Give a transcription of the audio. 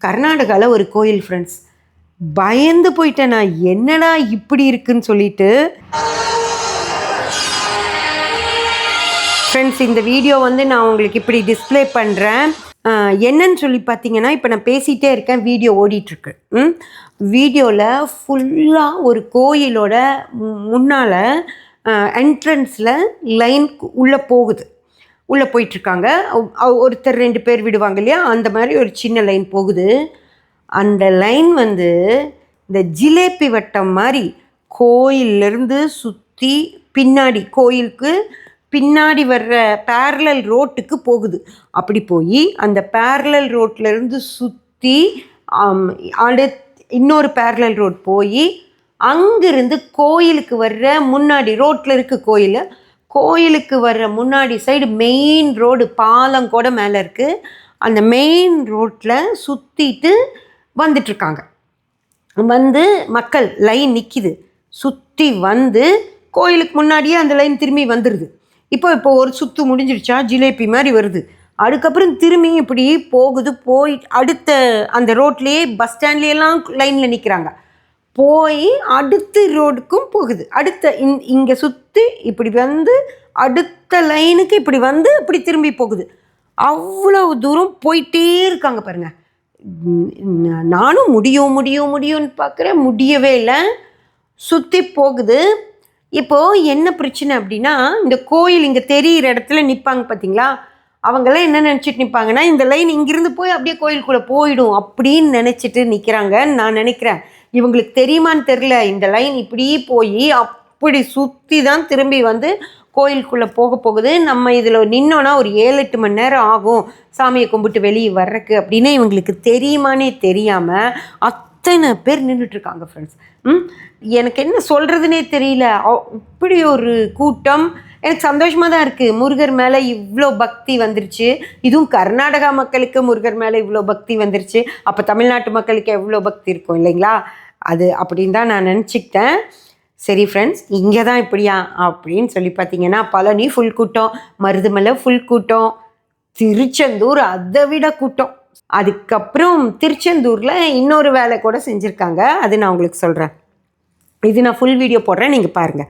கர்நாடகாவில் ஒரு கோயில் ஃப்ரெண்ட்ஸ். பயந்து போயிட்டேன் நான், என்னடா இப்படி இருக்குன்னு சொல்லிட்டு. ஃப்ரெண்ட்ஸ், இந்த வீடியோ வந்து நான் உங்களுக்கு இப்படி டிஸ்பிளே பண்ணுறேன். என்னன்னு சொல்லி பார்த்தீங்கன்னா, இப்போ நான் பேசிகிட்டே இருக்கேன், வீடியோ ஓடிட்டுருக்கு. வீடியோவில் ஃபுல்லாக ஒரு கோயிலோட முன்னால் என்ட்ரன்ஸில் லைன் உள்ளே போகுது. உள்ளே போயிட்டுருக்காங்க. ஒருத்தர் 2 பேர் விடுவாங்க இல்லையா, அந்த மாதிரி ஒரு சின்ன லைன் போகுது. அந்த லைன் வந்து இந்த ஜிலேபி வட்டம் மாதிரி கோயிலிருந்து சுற்றி பின்னாடி, கோயிலுக்கு பின்னாடி வர்ற பேரலல் ரோட்டுக்கு போகுது. அப்படி போய் அந்த பேரலல் ரோட்லேருந்து சுற்றி இன்னொரு பேரலல் ரோட் போய் அங்கிருந்து கோயிலுக்கு வர்ற முன்னாடி ரோட்டில் இருக்குது கோயில். கோயிலுக்கு வர்ற முன்னாடி சைடு மெயின் ரோடு, பாலம் கூட மேலே இருக்குது. அந்த மெயின் ரோட்டில் சுற்றிட்டு வந்துட்டுருக்காங்க. வந்து மக்கள் லைன் நிற்கிது. சுற்றி வந்து கோயிலுக்கு முன்னாடியே அந்த லைன் திரும்பி வந்துடுது. இப்போ ஒரு சுற்று முடிஞ்சிடுச்சா, ஜிலேபி மாதிரி வருது. அதுக்கப்புறம் திரும்பி இப்படி போகுது. போய் அடுத்த அந்த ரோட்லேயே பஸ் ஸ்டாண்ட்லேயெல்லாம் லைனில் நிற்கிறாங்க. போய் அடுத்த ரோடுக்கும் போகுது. அடுத்த இங்கே சுற்றி இப்படி வந்து அடுத்த லைனுக்கு இப்படி வந்து இப்படி திரும்பி போகுது. அவ்வளவு தூரம் போயிட்டே இருக்காங்க பாருங்கள். நானும் முடியும்னு பார்க்குறேன், முடியவே இல்லை. சுற்றி போகுது. இப்போது என்ன பிரச்சனை அப்படின்னா, இந்த கோயில் இங்கே தெரிகிற இடத்துல நிற்பாங்க பார்த்தீங்களா, அவங்களாம் என்ன நினச்சிட்டு நிற்பாங்கன்னா, இந்த லைன் இங்கிருந்து போய் அப்படியே கோயிலுக்குள்ளே போயிடும் அப்படின்னு நினச்சிட்டு நிற்கிறாங்கன்னு நான் நினைக்கிறேன். இவங்களுக்கு தெரியுமான்னு தெரில, இந்த லைன் இப்படி போய் அப்படி சுற்றி தான் திரும்பி வந்து கோயிலுக்குள்ளே போகுது. நம்ம இதில் நின்னோன்னா ஒரு 7-8 மணி நேரம் ஆகும் சாமியை கும்பிட்டு வெளியே வர்றக்கு அப்படின்னு இவங்களுக்கு தெரியுமானே தெரியாமல் அத்தனை பேர் நின்றுட்டுருக்காங்க ஃப்ரெண்ட்ஸ். எனக்கு என்ன சொல்கிறதுனே தெரியல. இப்படி ஒரு கூட்டம். எனக்கு சந்தோஷமாக தான் இருக்குது. முருகர் மேலே இவ்வளோ பக்தி வந்துருச்சு. இதுவும் கர்நாடகா மக்களுக்கு முருகர் மேலே இவ்வளோ பக்தி வந்துருச்சு. அப்போ தமிழ்நாட்டு மக்களுக்கு எவ்வளோ பக்தி இருக்கும் இல்லைங்களா? அது அப்படின்னு தான் நான் நினச்சிக்கிட்டேன். சரி ஃப்ரெண்ட்ஸ், இங்கே தான் இப்படியா அப்படின்னு சொல்லி பார்த்தீங்கன்னா, பழனி ஃபுல் கூட்டம், மருதமலை ஃபுல் கூட்டம், திருச்செந்தூர் அதை விட கூட்டம். அதுக்கப்புறம் திருச்செந்தூரில் இன்னொரு வேலை கூட செஞ்சுருக்காங்க. அது நான் உங்களுக்கு சொல்கிறேன். இது நான் ஃபுல் வீடியோ போடுறேன், நீங்கள் பாருங்கள்.